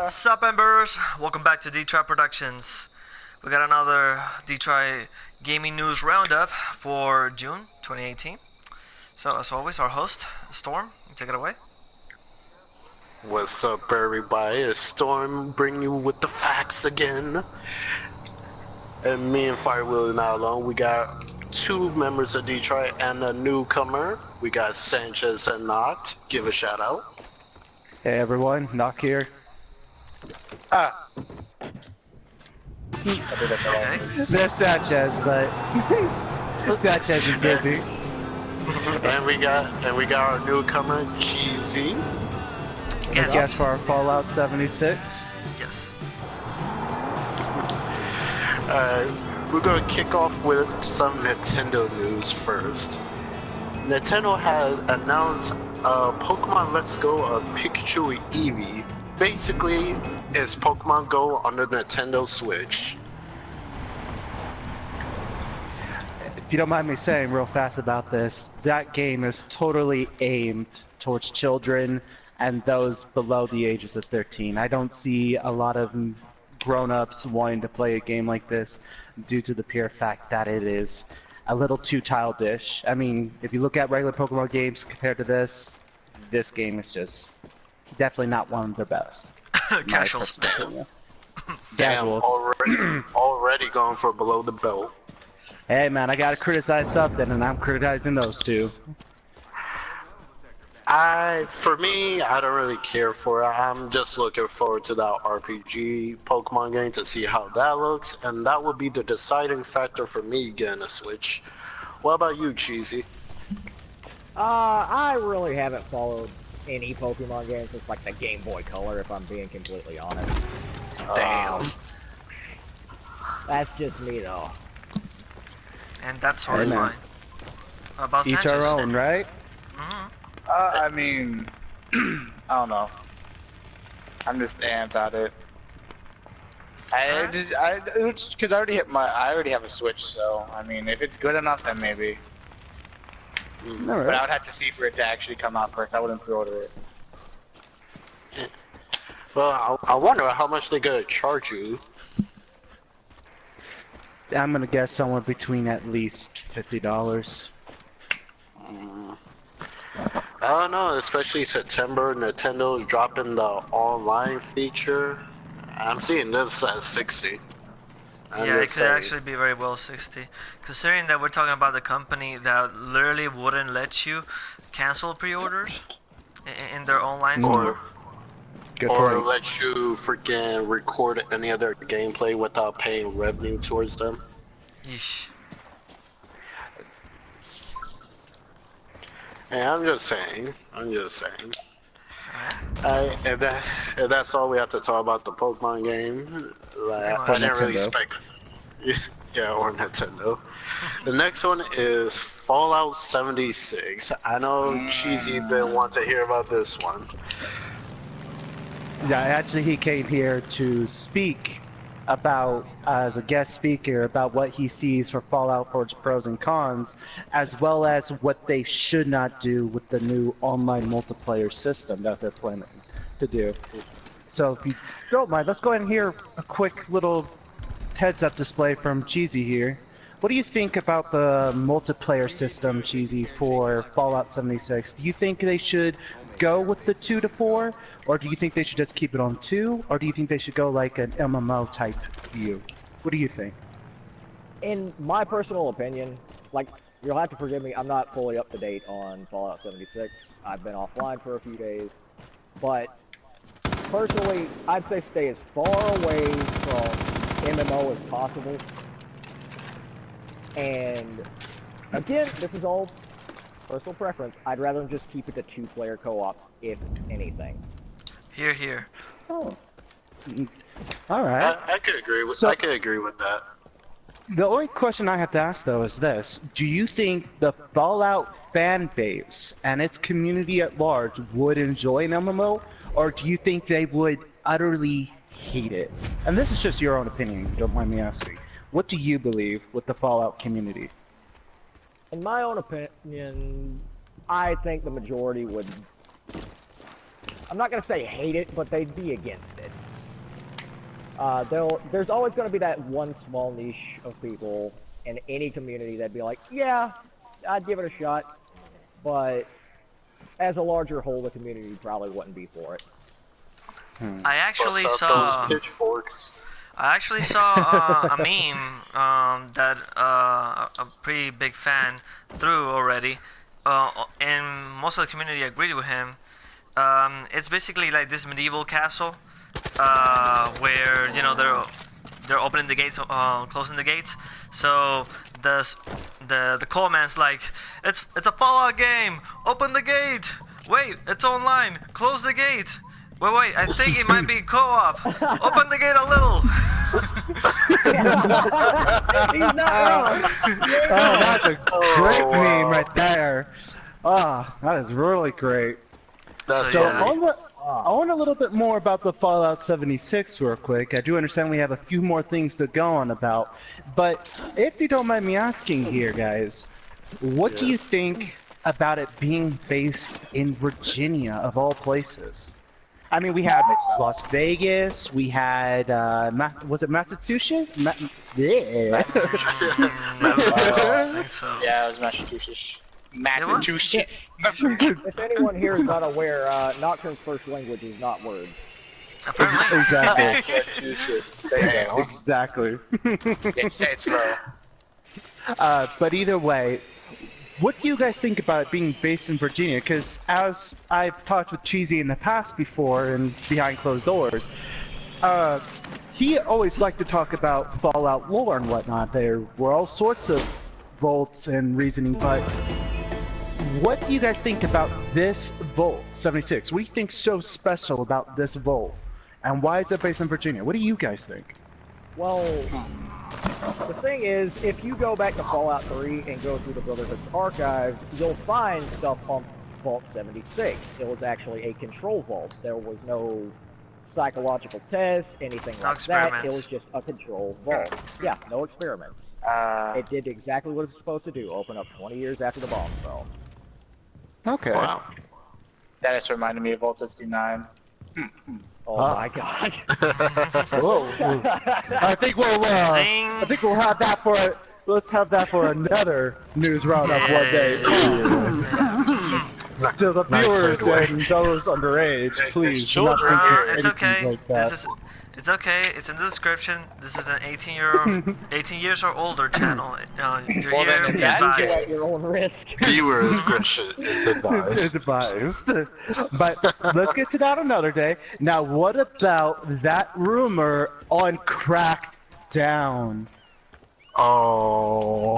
Sup, Embers? Welcome back to DTri Productions. We got another DTri gaming news roundup for June 2018. So, as always, our host, Storm, take it away. What's up, everybody? It's Storm bringing you with the facts again. And me and Firewheel are not alone. We got two members of DTri and a newcomer. We got Sanchez and Noct. Give a shout out. Hey everyone, Knock here. Okay. There's Sanchez, but Sanchez is busy. And we got our newcomer, Cheesy. Guest for our Fallout 76. Yes. We're gonna kick off with some Nintendo news first. Nintendo had announced Pokemon Let's Go of Pikachu and Eevee. Basically, it's Pokemon Go on the Nintendo Switch. If you don't mind me saying real fast about this, that game is totally aimed towards children and those below the ages of 13. I don't see a lot of grown-ups wanting to play a game like this due to the pure fact that it is a little too childish. I mean, if you look at regular Pokemon games compared to this game is just definitely not one of the best. Casuals. Damn, already going for below the belt. Hey man, I gotta criticize something, and I'm criticizing those two. For me, I don't really care for it. I'm just looking forward to that RPG Pokemon game to see how that looks, and that would be the deciding factor for me getting a Switch. What about you, Cheesy? I really haven't followed any Pokemon games since like the Game Boy Color, if I'm being completely honest. Damn. That's just me though. And that's totally fine. About Each Sanchez. our own, right? I mean, I don't know. I'm just amped at it. It's because I already have a Switch, so I mean, if it's good enough, then maybe. Right. But I would have to see for it to actually come out first. I wouldn't pre-order it. Well, I wonder how much they're gonna charge you. I'm gonna guess somewhere between at least $50. I don't know, especially September, Nintendo dropping the online feature. I'm seeing this at 60. Yeah, it could actually be very well 60. Considering that we're talking about the company that literally wouldn't let you cancel pre-orders in their online store. Or let you freaking record any other gameplay without paying revenue towards them. Yeesh. And I'm just saying. And that's all we have to talk about the Pokemon game. Like, I didn't really expect. Yeah, or Nintendo. The next one is Fallout 76. I know Cheesy been wanting to hear about this one. Yeah, actually he came here to speak about, as a guest speaker, about what he sees for Fallout, for its pros and cons, as well as what they should not do with the new online multiplayer system that they're planning to do. So if you don't mind, let's go ahead and hear a quick little heads-up display from Cheesy here. What do you think about the multiplayer system, Cheesy, for Fallout 76? Do you think they should go with the 2 to 4, or do you think they should just keep it on 2, or do you think they should go like an MMO type view? What do you think? In my personal opinion, like, you'll have to forgive me, I'm not fully up to date on Fallout 76. I've been offline for a few days, but personally, I'd say stay as far away from MMO as possible. And again, this is all personal preference. I'd rather just keep it to 2-player co-op, if anything. Here. Oh. Alright. I could agree with that. The only question I have to ask though is this. Do you think the Fallout fan base and its community at large would enjoy an MMO? Or do you think they would utterly hate it? And this is just your own opinion, if you don't mind me asking. What do you believe with the Fallout community? In my own opinion, I think the majority would, I'm not going to say hate it, but they'd be against it. There's always going to be that one small niche of people in any community that'd be like, yeah, I'd give it a shot, but as a larger whole, the community probably wouldn't be for it. I actually Bust out saw. those pitchforks. I actually saw a meme that a pretty big fan threw already, and most of the community agreed with him. It's basically like this medieval castle, where they're opening the gates, closing the gates. So the coalman's like, it's a Fallout game. Open the gate. Wait, it's online. Close the gate. Wait, I think it might be co-op. Open the gate a little. He's not wrong. Oh, that's a great meme right there. Ah, that is really great. That's So, So yeah. I want a little bit more about the Fallout 76 real quick. I do understand we have a few more things to go on about, but if you don't mind me asking here, guys, what do you think about it being based in Virginia of all places? I mean, we had Las Vegas, we had, was it Massachusetts? Yeah. I think so. Yeah, it was Massachusetts. Massachusetts. If anyone here is not aware, Nocturne's first language is not words. Apparently. Exactly. Massachusetts. There you go. Exactly. Yeah, say it slow. But either way, what do you guys think about it being based in Virginia? Because as I've talked with Cheesy in the past before and behind closed doors, he always liked to talk about Fallout lore and whatnot. There were all sorts of vaults and reasoning, but what do you guys think about this vault, 76? What do you think's so special about this vault? And why is it based in Virginia? What do you guys think? Well, the thing is, if you go back to Fallout 3 and go through the Brotherhood's archives, you'll find stuff on Vault 76. It was actually a control vault. There was no psychological tests, anything No like that. It experiments. was just a control vault. Yeah, no experiments. It did exactly what it was supposed to do, open up 20 years after the bomb fell. Okay. Wow. That just reminded me of Vault 69. Oh my god. Whoa. I think we'll Zing. I think we'll have that for let's have that for another news roundup one day. To the Nice viewers segue. and those underage, please do not children think here. It's anything okay. like that. It's okay. It's in the description. This is an 18 years or older channel. You're Well, then here. in You're that advised. At your own risk. Viewer discretion is It's advised. advised. But let's get to that another day. Now, what about that rumor on Crackdown? Oh.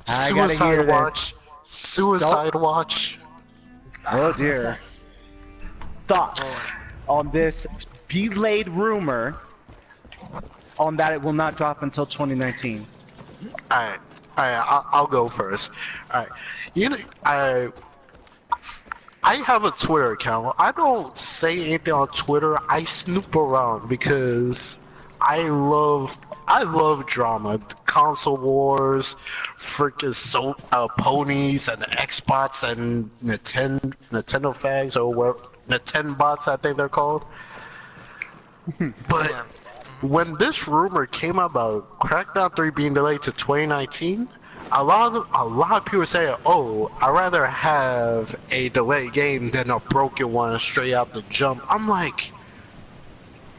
I gotta hear Suicide this. Watch. Suicide Watch. Oh dear. Thoughts on this delayed rumor on that it will not drop until 2019? Alright, I'll go first. Alright, you know, I have a Twitter account. I don't say anything on Twitter. I snoop around because I love drama. Console wars, freaking ponies and Xbox and Nintendo fags or whatever, Nintendo bots I think they're called. But Yeah. when this rumor came out about Crackdown 3 being delayed to 2019, a lot of people say, "Oh, I'd rather have a delayed game than a broken one straight out the jump." I'm like,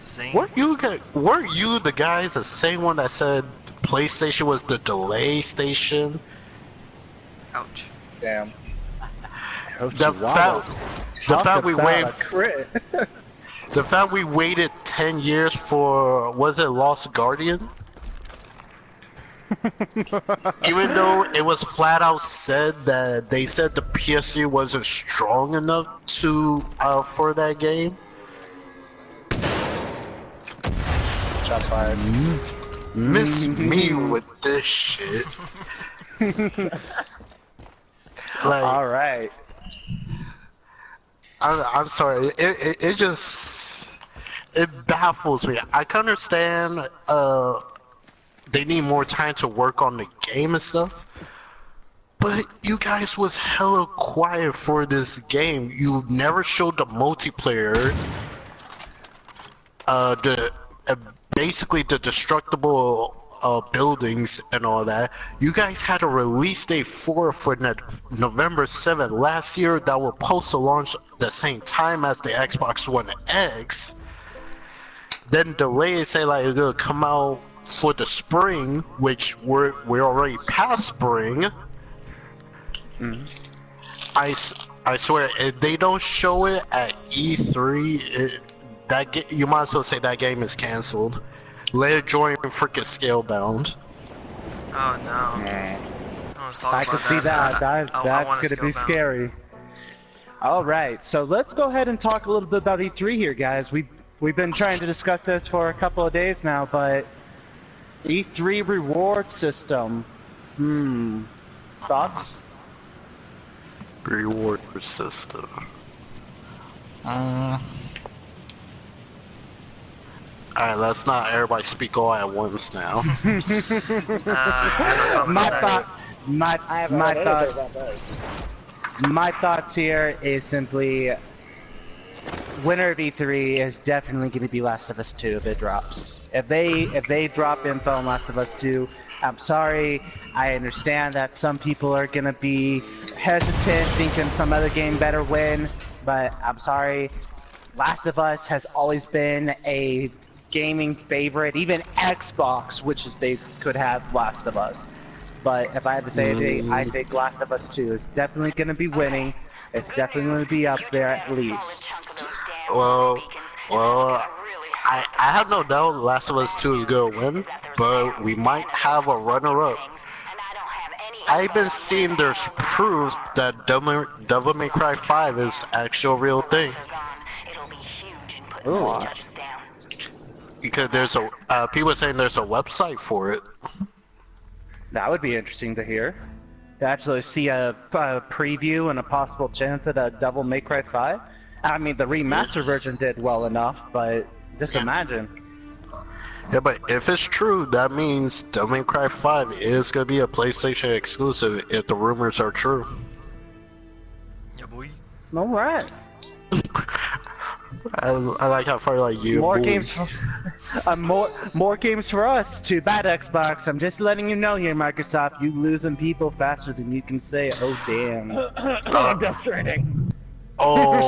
Zing. weren't you the guys the same one that said PlayStation was the delay station? Ouch. Damn. The fact we waited. The fact we waited 10 years for, was it Lost Guardian? Even though it was flat out said that they said the PS3 wasn't strong enough to for that game. Shots fired. Miss me with this shit. Like, All right. I'm sorry. It just baffles me. I can understand they need more time to work on the game and stuff, but you guys was hella quiet for this game. You never showed the multiplayer. basically the destructible buildings and all that. You guys had a release date for November 7th last year that were supposed to launch the same time as the Xbox One X. Then delayed, say like it's gonna come out for the spring, which we're already past spring. I swear, if they don't show it at E3, you might as well say that game is canceled. Let it join freaking Scalebound. Oh no. I can see that. That's gonna be scary. All right, so let's go ahead and talk a little bit about E3 here, guys. We've been trying to discuss this for a couple of days now, but E3 reward system. Thoughts? Reward system. Alright, let's not everybody speak all at once now. My thoughts here is simply winner of E3 is definitely going to be Last of Us 2 if it drops. If they drop info on Last of Us 2, I'm sorry. I understand that some people are going to be hesitant, thinking some other game better win, but I'm sorry. Last of Us has always been a gaming favorite, even Xbox, which is they could have Last of Us. But if I had to say anything, I think Last of Us 2 is definitely going to be winning. It's definitely going to be up there at least. Well, I have no doubt Last of Us 2 is going to win, but we might have a runner-up. I've been seeing there's proof that Devil May Cry 5 is actual real thing. Ooh. Because there's people are saying there's a website for it. That would be interesting to hear. To actually see a preview and a possible chance at a Devil May Cry 5. I mean, the remaster version did well enough, but just imagine. Yeah, but if it's true, that means Devil May Cry 5 is going to be a PlayStation exclusive if the rumors are true. Yeah, boy. Alright. I like how far like you. More games, more games for us. Too bad, Xbox. I'm just letting you know here, Microsoft. You losing people faster than you can say. Oh damn. Death Stranding. Oh.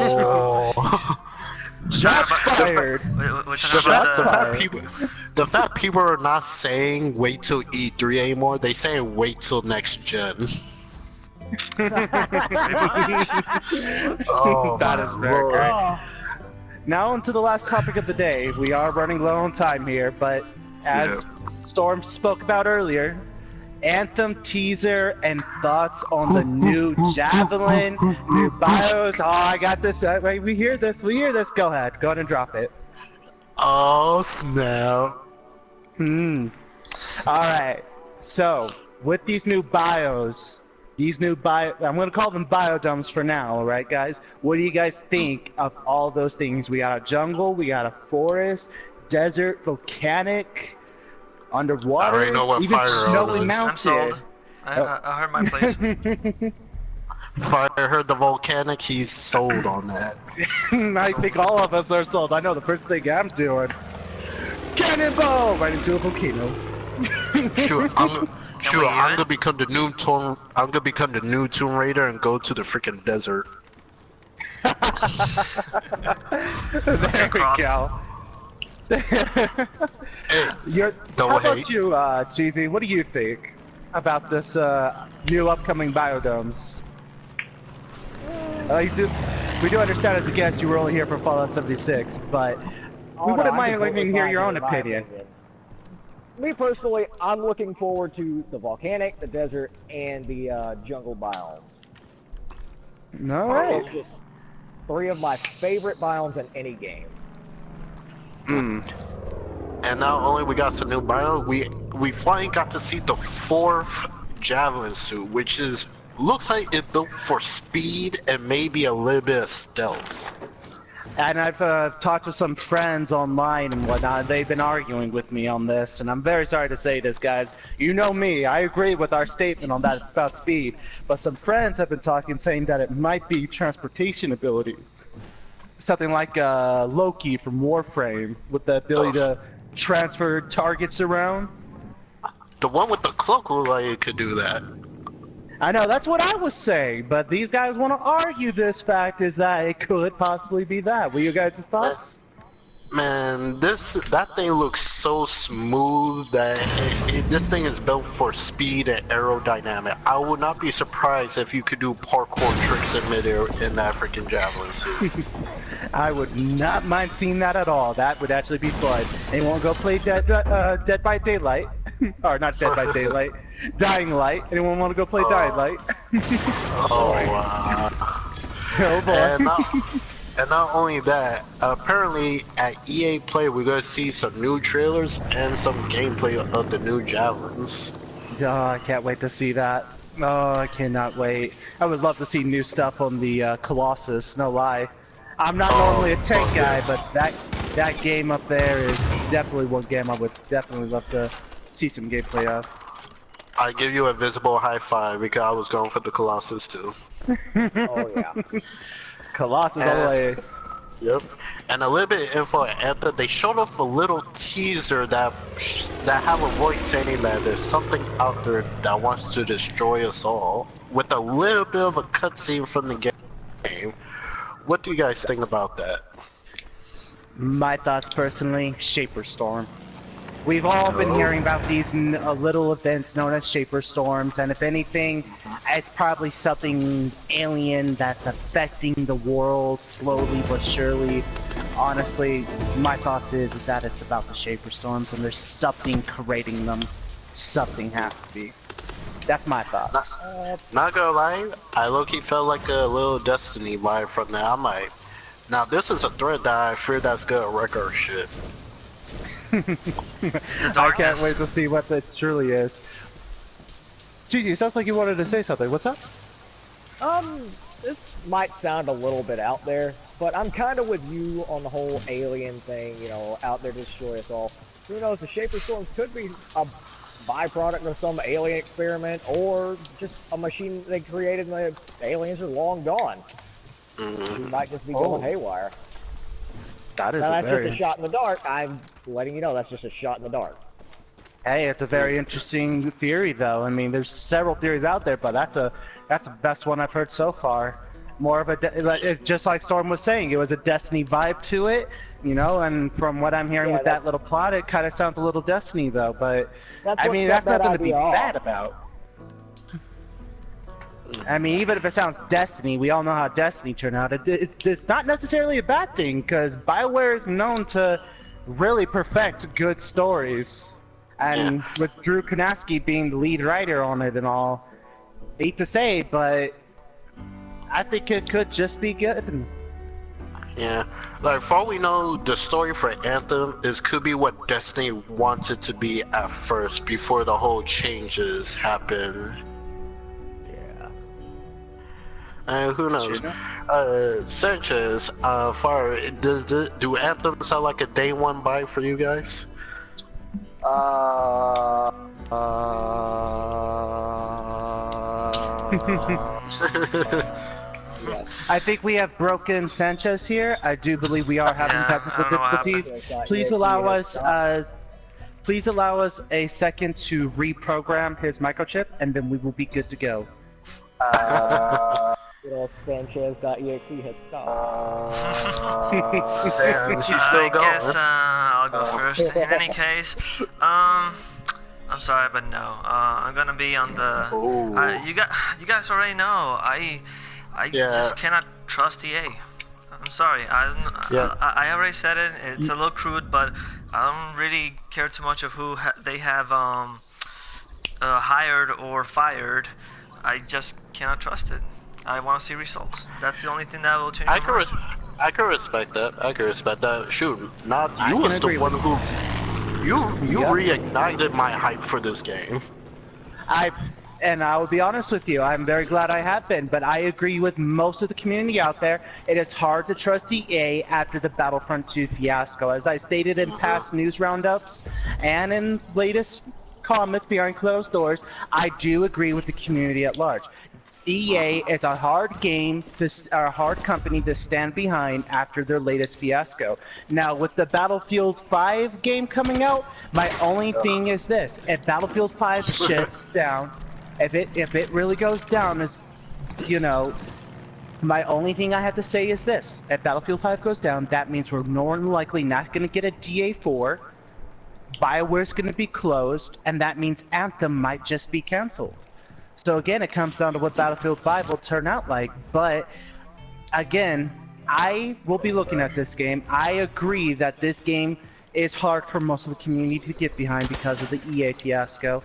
Shots fired. The fact people are not saying wait till E3 anymore. They say wait till next gen. Oh, that is very great. Now onto the last topic of the day. We are running low on time here, but as Storm spoke about earlier, Anthem teaser and thoughts on the new Javelin, new BIOS. Oh, I got this. Wait, we hear this. Go ahead and drop it. Oh snap! All right. So with these new BIOS. I'm gonna call them biodomes for now, alright guys? What do you guys think of all those things? We got a jungle, we got a forest, desert, volcanic, underwater, I already know what even fire snowy is. mountain. I'm sold. I heard my place. Fire heard the volcanic, he's sold on that. I think all of us are sold. I know the first thing I'm doing. Cannonball! Right into a volcano. Sure, I'm gonna become the new Tomb Raider and go to the freaking desert. There we go. How about you, Cheesy? What do you think about this new upcoming biodomes? We do understand as a guest you were only here for Fallout 76, but we wouldn't mind letting you hear your own opinion. Me personally, I'm looking forward to the volcanic, the desert, and the jungle biomes. Alright. It's just 3 of my favorite biomes in any game. And not only we got some new bio, we finally got to see the 4th Javelin suit, which looks like it's built for speed and maybe a little bit of stealth. And I've talked with some friends online and whatnot. They've been arguing with me on this, and I'm very sorry to say this, guys. You know me. I agree with our statement on that about speed, but some friends have been talking, saying that it might be transportation abilities. Something like Loki from Warframe, with the ability to transfer targets around. The one with the cloak looked like it could do that. I know, that's what I was saying, but these guys want to argue this fact is that it could possibly be that. What are you guys' thoughts? Man, that thing looks so smooth that this thing is built for speed and aerodynamic. I would not be surprised if you could do parkour tricks in midair in that freaking javelin suit. I would not mind seeing that at all. That would actually be fun. Anyone go play Dead by Daylight? Or not Dead by Daylight. Dying Light. Anyone want to go play Dying Light? Oh, wow. Oh boy. And not only that, apparently at EA Play we're going to see some new trailers and some gameplay of the new javelins. Oh, I can't wait to see that. Oh, I cannot wait. I would love to see new stuff on the Colossus, no lie. I'm not normally a tank guy, but that game up there is definitely one game I would definitely love to see some gameplay of. I give you a visible high five because I was going for the Colossus too. Oh yeah. Colossus all the way. Yep. And a little bit of info on Anthem. They showed off a little teaser that have a voice saying that there's something out there that wants to destroy us all, with a little bit of a cutscene from the game. What do you guys think about that? My thoughts personally, Shaper Storm. We've all been hearing about these little events known as Shaper Storms, and if anything, it's probably something alien that's affecting the world slowly but surely. Honestly, my thoughts is that it's about the Shaper Storms, and there's something creating them. Something has to be. That's my thoughts. Not gonna lie, I low-key felt like a little Destiny vibe from that. I'm like, now this is a threat that I fear that's gonna wreck our shit. I can't wait to see what this truly is. Gigi, it sounds like you wanted to say something. What's up? This might sound a little bit out there, but I'm kind of with you on the whole alien thing, you know, out there to destroy us all. Who knows, the Shaper Storms could be a byproduct of some alien experiment, or just a machine they created and the aliens are long gone. We might just be going haywire. That's just a shot in the dark. I'm letting you know that's just a shot in the dark. Hey, it's a very interesting theory, though. I mean, there's several theories out there, but that's the best one I've heard so far. More of a just like Storm was saying, it was a Destiny vibe to it, you know. And from what I'm hearing with that little plot, it kind of sounds a little Destiny, though. But I mean, that's nothing to be bad about. I mean, even if it sounds Destiny, we all know how Destiny turned out. It's not necessarily a bad thing, because BioWare is known to really perfect good stories. And with Drew Kanaski being the lead writer on it and all, hate to say, but I think it could just be good. Yeah, like for all we know, the story for Anthem could be what Destiny wants it to be at first, before the whole changes happen. Who knows? Sanchez, do Anthem sound like a day one buy for you guys? Yes. I think we have broken Sanchez here. I do believe we are having technical difficulties. Please allow us a second to reprogram his microchip, and then we will be good to go. Sanchez.exe has stopped. Damn, she's still going. I guess I'll go first. In any case, I'm sorry, but no. I'm gonna be on the. You guys already know. I just cannot trust EA. I'm sorry. I already said it. It's a little crude, but I don't really care too much of who they have hired or fired. I just cannot trust it. I want to see results. That's the only thing that will change. I can respect that. Shoot, you was the one who you reignited my hype for this game. And I will be honest with you, I'm very glad I have been, but I agree with most of the community out there. It is hard to trust EA after the Battlefront 2 fiasco. As I stated in past news roundups and in latest comments behind closed doors, I do agree with the community at large. EA is a hard game to, or a hard company to stand behind after their latest fiasco. Now, with the Battlefield 5 game coming out, my only thing is this: if Battlefield 5 shits down, if it really goes down, as you know, my only thing I have to say is this: if Battlefield 5 goes down, that means we're more than likely not going to get a DA4. BioWare's going to be closed, and that means Anthem might just be canceled. So again, it comes down to what Battlefield 5 will turn out like. But again, I will be looking at this game. I agree that this game is hard for most of the community to get behind because of the EA fiasco.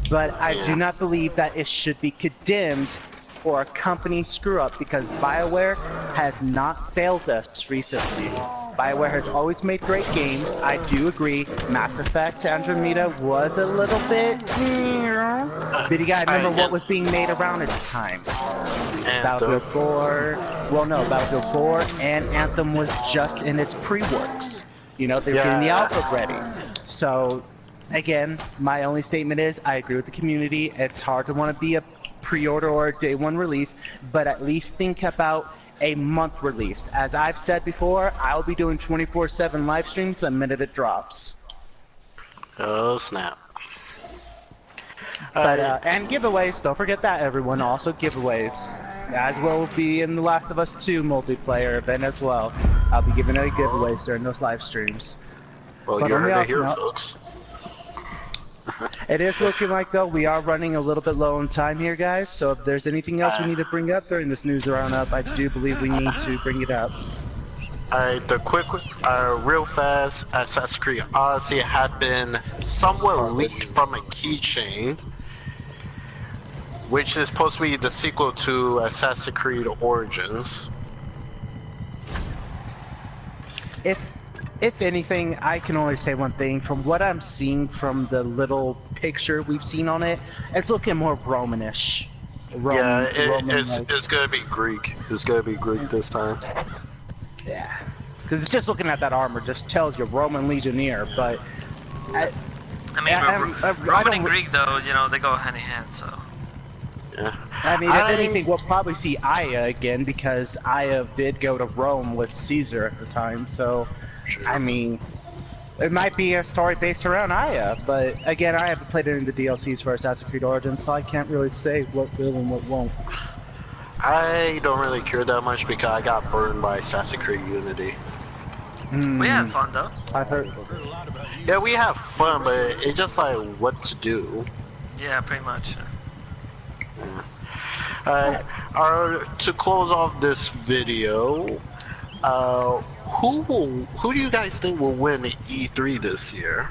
But I do not believe that it should be condemned for a company screw-up, because BioWare has not failed us recently. BioWare has always made great games. I do agree. Mass Effect Andromeda was a little bit... But you gotta remember what was being made around at the time. Battlefield 4... Well, no, Battlefield 4 and Anthem was just in its pre-works. You know, they were getting the alpha ready. So, again, my only statement is, I agree with the community. It's hard to want to be a pre-order or a day one release, but at least think about a month release. As I've said before, I'll be doing 24/7 live streams the minute it drops. Oh snap. But and giveaways, don't forget that, everyone. Also giveaways, as well be in the Last of Us 2 multiplayer event as well. I'll be giving away giveaways during those live streams. Well, But you on the heard it off here, note, folks. It is looking like, though, we are running a little bit low on time here, guys. So if there's anything else we need to bring up during this news roundup, I do believe we need to bring it up. Alright, the quick, real fast, Assassin's Creed Odyssey had been somewhat leaked from a keychain, which is supposed to be the sequel to Assassin's Creed Origins. If anything, I can only say one thing. From what I'm seeing from the little picture we've seen on it, it's looking more Romanish. It's gonna be Greek. It's gonna be Greek this time. Yeah, because just looking at that armor just tells you Roman Legionnaire. But Roman and Greek, though, you know, they go hand in hand. So. Yeah. I mean, if anything, we'll probably see Aya again, because Aya did go to Rome with Caesar at the time. So. Sure. I mean, it might be a story based around Aya, but again, I haven't played any of the DLCs for Assassin's Creed Origins, so I can't really say what will and what won't. I don't really care that much because I got burned by Assassin's Creed Unity. We had fun, though. I've heard. Yeah, we have fun, but it's just like what to do. Yeah, pretty much. To close off this video, who do you guys think will win E3 this year?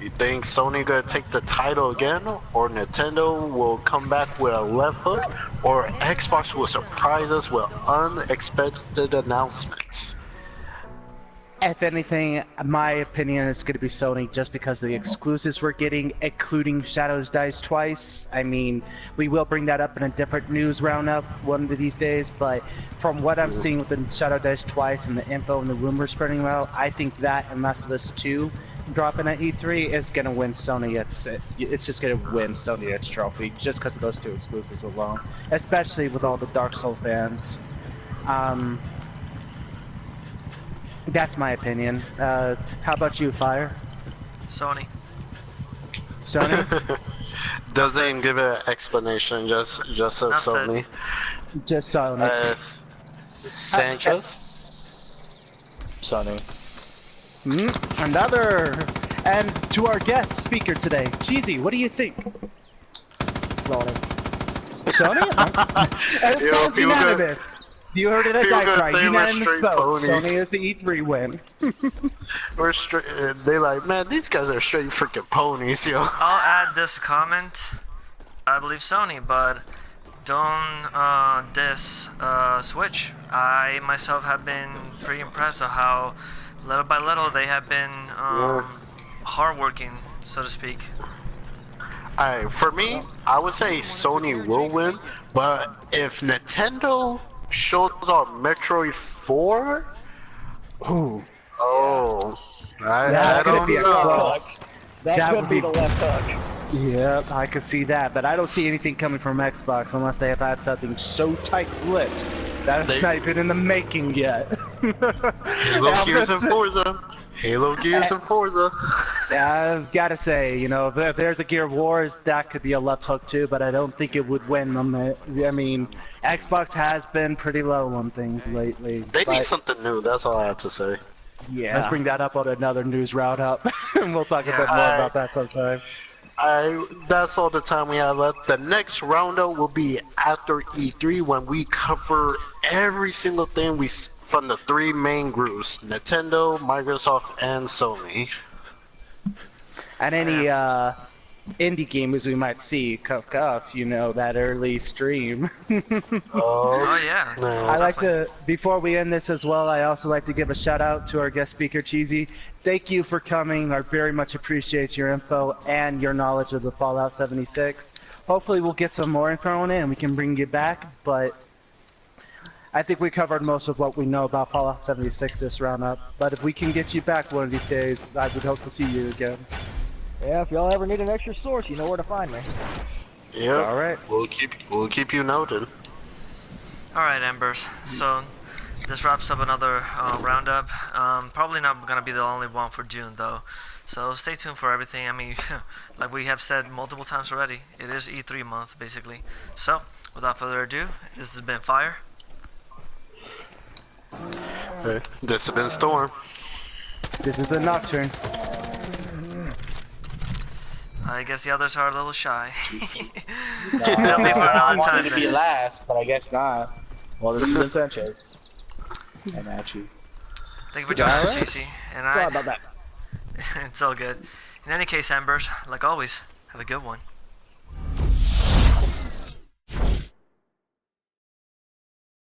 You think Sony gonna take the title again, or Nintendo will come back with a left hook, or Xbox will surprise us with unexpected announcements? If anything, my opinion is going to be Sony, just because of the exclusives we're getting, including Shadows Dies Twice. I mean, we will bring that up in a different news roundup one of these days, but from what I'm seeing with the Shadow Dies Twice and the info and the rumors spreading out, I think that and Last of Us 2 dropping at E3 is going to win Sony. It's just going to win Sony its trophy, just because of those two exclusives alone, especially with all the Dark Souls fans. That's my opinion. How about you, Fire? Sony. Sony? Doesn't even give an explanation, just a Sony. Just Sony. Sanchez? Sony. Another! And to our guest speaker today, Cheesy, what do you think? Sony. Sony? And it sounds unanimous. You heard it at DTri, unanimous vote. Sony is the E3 win. We're straight. They like, man, these guys are straight freaking ponies, yo. I'll add this comment. I believe Sony, but don't diss Switch. I myself have been pretty impressed of how little by little they have been hardworking, so to speak. Alright, for me, I would say Sony will win, but if Nintendo shows off Metroid 4, I don't know. That could be the left hook. Yep, I could see that, but I don't see anything coming from Xbox unless they have had something so tight-lipped that it's not even in the making yet. Halo Gears and Forza. Halo Gears and Forza. I've got to say, you know, if there's a Gear of Wars, that could be a left hook too, but I don't think it would win them. I mean, Xbox has been pretty low on things lately. They need something new, that's all I have to say. Yeah. Let's bring that up on another news roundup, and we'll talk a bit more about that sometime. That's all the time we have left. The next roundup will be after E3 when we cover every single thing from the three main groups: Nintendo, Microsoft, and Sony. And any indie gamers we might see, cuff, you know, that early stream. Oh yeah. I like to, before we end this as well, I also like to give a shout out to our guest speaker, Cheesy. Thank you for coming. I very much appreciate your info and your knowledge of the Fallout 76. Hopefully we'll get some more info on it and we can bring you back, but I think we covered most of what we know about Fallout 76 this roundup. But if we can get you back one of these days, I would hope to see you again. Yeah, if y'all ever need an extra source, you know where to find me. Yep. All right. We'll keep you noted. All right, Embers. So this wraps up another roundup. Probably not gonna be the only one for June though. So stay tuned for everything. I mean, like we have said multiple times already, it is E3 month basically. So without further ado, this has been Fire. This has been Storm. This is the Nocturne. I guess the others are a little shy. No, They'll be for I another wanted time to be then. last, but I guess not. Well, this is Sanchez. And at you. Thank you for joining us, Casey. And Sorry about that. it's all good. In any case, Embers, like always, have a good one.